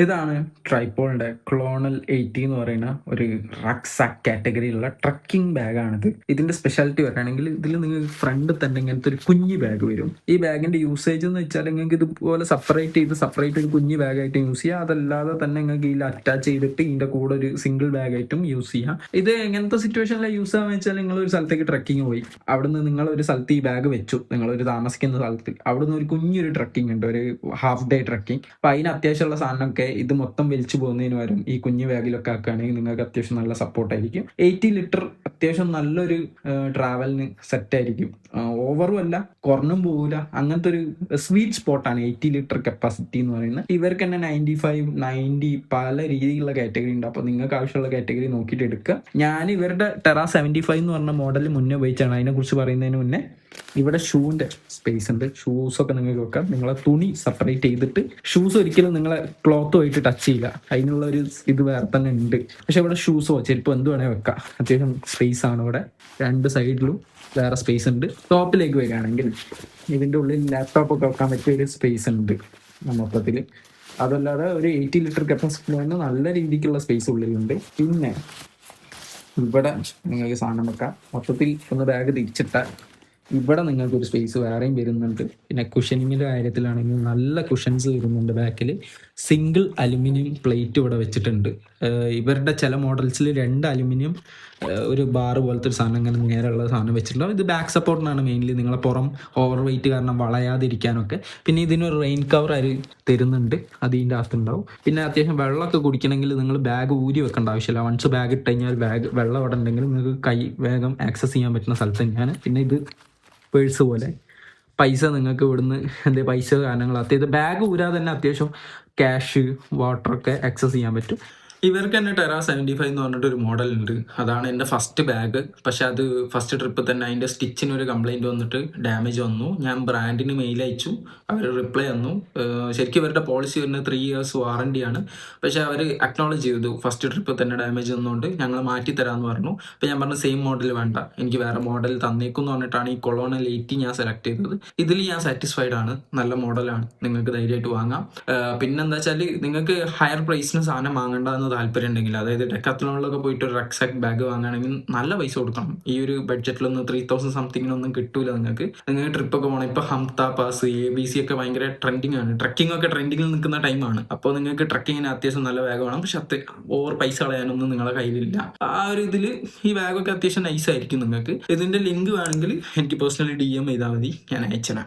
ഇതാണ് ട്രൈപോളിന്റെ ക്ലോണൽ 80 എന്ന് പറയുന്ന ഒരു റക്സാക്ക് കാറ്റഗറിയിലുള്ള ട്രക്കിംഗ് ബാഗാണിത്. ഇതിന്റെ സ്പെഷ്യാലിറ്റി പറയുകയാണെങ്കിൽ ഇതിൽ നിങ്ങൾക്ക് ഫ്രണ്ട് തന്നെ ഇങ്ങനത്തെ ഒരു കുഞ്ഞി ബാഗ് വരും. ഈ ബാഗിന്റെ യൂസേജ് എന്ന് വെച്ചാൽ നിങ്ങൾക്ക് ഇതുപോലെ സെപ്പറേറ്റ് ഒരു കുഞ്ഞി ബാഗായിട്ട് യൂസ് ചെയ്യാം. അതല്ലാതെ തന്നെ നിങ്ങൾക്ക് ഇതിൽ അറ്റാച്ച് ചെയ്തിട്ട് ഇതിന്റെ കൂടെ ഒരു സിംഗിൾ ബാഗായിട്ടും യൂസ് ചെയ്യാം. ഇത് എങ്ങനത്തെ സിറ്റുവേഷനിലാണ് യൂസ് ആവുക വെച്ചാൽ നിങ്ങൾ ഒരു സ്ഥലത്തേക്ക് ട്രക്കിംഗ് പോയി, അവിടുന്ന് നിങ്ങൾ ഒരു സ്ഥലത്ത് ഈ ബാഗ് വെച്ചു, നിങ്ങളൊരു താമസിക്കുന്ന സ്ഥലത്ത് അവിടുന്ന് ഒരു കുഞ്ഞൊരു ട്രക്കിംഗ് ഉണ്ട്, ഒരു ഹാഫ് ഡേ ട്രക്കിംഗ്. അപ്പൊ അതിന് അത്യാവശ്യമുള്ള സാധനമൊക്കെ ഇത് മൊത്തം വലിച്ചു പോകുന്നതിന് പകരം ഈ കുഞ്ഞു ബാഗിലൊക്കെ ആക്കുകയാണെങ്കിൽ നിങ്ങൾക്ക് അത്യാവശ്യം നല്ല സപ്പോർട്ടായിരിക്കും. 80 ലിറ്റർ അത്യാവശ്യം നല്ലൊരു ട്രാവലിന് സെറ്റ് ആയിരിക്കും. ഓവറും അല്ല, കുറഞ്ഞും പോകില്ല. അങ്ങനത്തെ ഒരു സ്വീറ്റ് സ്പോട്ടാണ് 80 ലിറ്റർ കപ്പാസിറ്റി എന്ന് പറയുന്നത്. ഇവർക്ക് തന്നെ 95, 90 പല രീതിയിലുള്ള കാറ്റഗറി ഉണ്ട്. അപ്പോൾ നിങ്ങൾക്ക് ആവശ്യമുള്ള കാറ്റഗറി നോക്കിയിട്ട് എടുക്കുക. ഞാൻ ഇവരുടെ ടെറാ 75 എന്ന് പറഞ്ഞ മോഡൽ മുന്നേ ഉപയോഗിച്ചാണ്. അതിനെക്കുറിച്ച് പറയുന്നതിന് മുന്നേ ഇവിടെ ഷൂവിന്റെ സ്പേസ് ഉണ്ട്. ഷൂസൊക്കെ നിങ്ങൾക്ക് വെക്കാം. നിങ്ങളെ തുണി സെപ്പറേറ്റ് ചെയ്തിട്ട്, ഷൂസ് ഒരിക്കലും നിങ്ങളെ ക്ലോത്തുമായിട്ട് ടച്ച് ചെയ്യില്ല, അതിനുള്ള ഒരു ഇത് വേറെ തന്നെ ഉണ്ട്. പക്ഷെ ഇവിടെ ഷൂസോ ചെരുപ്പോ എന്ത് വേണേൽ വെക്കാം. അത്യാവശ്യം സ്പേസ് ആണ് ഇവിടെ. രണ്ട് സൈഡിലും വേറെ സ്പേസ് ഉണ്ട്. ടോപ്പിലേക്ക് വരികയാണെങ്കിൽ ഇതിന്റെ ഉള്ളിൽ ലാപ്ടോപ്പ് ഒക്കെ വെക്കാൻ പറ്റിയ ഒരു സ്പേസ് ഉണ്ട് മൊത്തത്തിൽ. അതല്ലാതെ ഒരു 80 ലിറ്റർ കപ്പാസിറ്റി തന്നെ നല്ല രീതിക്കുള്ള സ്പേസ് ഉള്ളിലുണ്ട്. പിന്നെ ഇവിടെ നിങ്ങൾക്ക് സാധനം വെക്കാം. മൊത്തത്തിൽ ഒന്ന് ബാഗ് തിരിച്ചിട്ടാൽ ഇവിടെ നിങ്ങൾക്ക് ഒരു സ്പേസ് വേറെയും വരുന്നുണ്ട്. പിന്നെ കുഷനിങ്ങിൻ്റെ കാര്യത്തിലാണെങ്കിൽ നല്ല കുഷൻസ് വരുന്നുണ്ട് ബാക്കിൽ. സിംഗിൾ അലുമിനിയം പ്ലേറ്റ് ഇവിടെ വെച്ചിട്ടുണ്ട്. ഇവരുടെ ചില മോഡൽസിൽ 2 അലുമിനിയം ഒരു ബാർ പോലത്തെ ഒരു സാധനം ഇങ്ങനെ നേരെയുള്ള സാധനം വെച്ചിട്ടുണ്ടാവും. ഇത് ബാക്ക് സപ്പോർട്ടിനാണ് മെയിൻലി, നിങ്ങളെ പുറം ഓവർ വെയിറ്റ് കാരണം വളയാതിരിക്കാനൊക്കെ. പിന്നെ ഇതിനൊരു റെയിൻ കവർ അവർ തരുന്നുണ്ട്, അതിൻ്റെ അകത്തുണ്ടാവും. പിന്നെ അത്യാവശ്യം വെള്ളമൊക്കെ കുടിക്കണമെങ്കിൽ നിങ്ങൾ ബാഗ് ഊരി വെക്കേണ്ട ആവശ്യമില്ല. വൺസ് ബാഗ് ഇട്ട് കഴിഞ്ഞാൽ വെള്ളം അവിടെ ഉണ്ടെങ്കിൽ നിങ്ങൾക്ക് കൈ വേഗം ആക്സസ് ചെയ്യാൻ പറ്റുന്ന സ്ഥലത്ത് തന്നെയാണ്. പിന്നെ ഇത് പേഴ്സ് പോലെ പൈസ നിങ്ങൾക്ക് ഇവിടുന്ന് പൈസ കാരണങ്ങൾ അത്യാവശ്യം ബാഗ് ഊരാതെ തന്നെ അത്യാവശ്യം ക്യാഷ്, വാട്ടറൊക്കെ ആക്സസ് ചെയ്യാൻ പറ്റും. ഇവർക്ക് തന്നെ ടെറാ 75 എന്ന് പറഞ്ഞിട്ട് ഒരു മോഡൽ ഉണ്ട്. അതാണ് എൻ്റെ ഫസ്റ്റ് ബാഗ്. പക്ഷെ അത് ഫസ്റ്റ് ട്രിപ്പ് തന്നെ അതിൻ്റെ സ്റ്റിച്ചിന് ഒരു കംപ്ലൈൻറ്റ് വന്നിട്ട് ഡാമേജ് വന്നു. ഞാൻ ബ്രാൻഡിന് മെയിൽ അയച്ചു, അവർ റിപ്ലൈ തന്നു. ശരിക്കും ഇവരുടെ പോളിസി വരുന്നത് 3 ഇയേഴ്സ് വാറണ്ടിയാണ്. പക്ഷെ അവർ അക്നോളജ് ചെയ്തു ഫസ്റ്റ് ട്രിപ്പ് തന്നെ ഡാമേജ് വന്നുകൊണ്ട് ഞങ്ങൾ മാറ്റി തരാമെന്ന് പറഞ്ഞു. അപ്പോൾ ഞാൻ പറഞ്ഞു സെയിം മോഡൽ വേണ്ട, എനിക്ക് വേറെ മോഡൽ തന്നേക്കും എന്ന് പറഞ്ഞിട്ടാണ് ഈ കൊളോണൽ 80 ഞാൻ സെലക്ട് ചെയ്തത്. ഇതിൽ ഞാൻ സാറ്റിസ്ഫൈഡ് ആണ്, നല്ല മോഡലാണ്, നിങ്ങൾക്ക് ധൈര്യമായിട്ട് വാങ്ങാം. പിന്നെന്താ വെച്ചാൽ നിങ്ങൾക്ക് ഹയർ പ്രൈസിന് സാധനം വാങ്ങേണ്ടതെന്ന് താല്പര്യം ഉണ്ടെങ്കിൽ, അതായത് ഡെക്കാത്തലോണിലൊക്കെ പോയിട്ട് ഒരു റക്സാക്ക് ബാഗ് വാങ്ങുകയാണെങ്കിൽ നല്ല പൈസ കൊടുക്കണം. ഈ ഒരു ബഡ്ജറ്റിലൊന്നും 3000 സംതിങ്ങിനൊന്നും കിട്ടൂല നിങ്ങൾക്ക്. ട്രിപ്പൊക്കെ പോകണം. ഇപ്പോൾ ഹംത പാസ്, ABC ഒക്കെ ഭയങ്കര ട്രെൻഡിങ് ആണ്. ട്രക്കിംഗ് ഒക്കെ ട്രെൻഡിങ്ങിൽ നിൽക്കുന്ന ടൈമാണ്. അപ്പോൾ നിങ്ങൾക്ക് ട്രക്കിങ്ങിന് അത്യാവശ്യം നല്ല ബാഗ് വേണം. പക്ഷെ ഓവർ പൈസ കളയാനൊന്നും നിങ്ങളുടെ കയ്യിലില്ല. ആ ഒരു ഇതിൽ ഈ ബാഗൊക്കെ അത്യാവശ്യം നൈസ് ആയിരിക്കും. നിങ്ങൾക്ക് ഇതിന്റെ ലിങ്ക് വേണമെങ്കിൽ എനിക്ക് പേഴ്സണലി DM ചെയ്താൽ മതി, ഞാൻ അയച്ചുതരാം.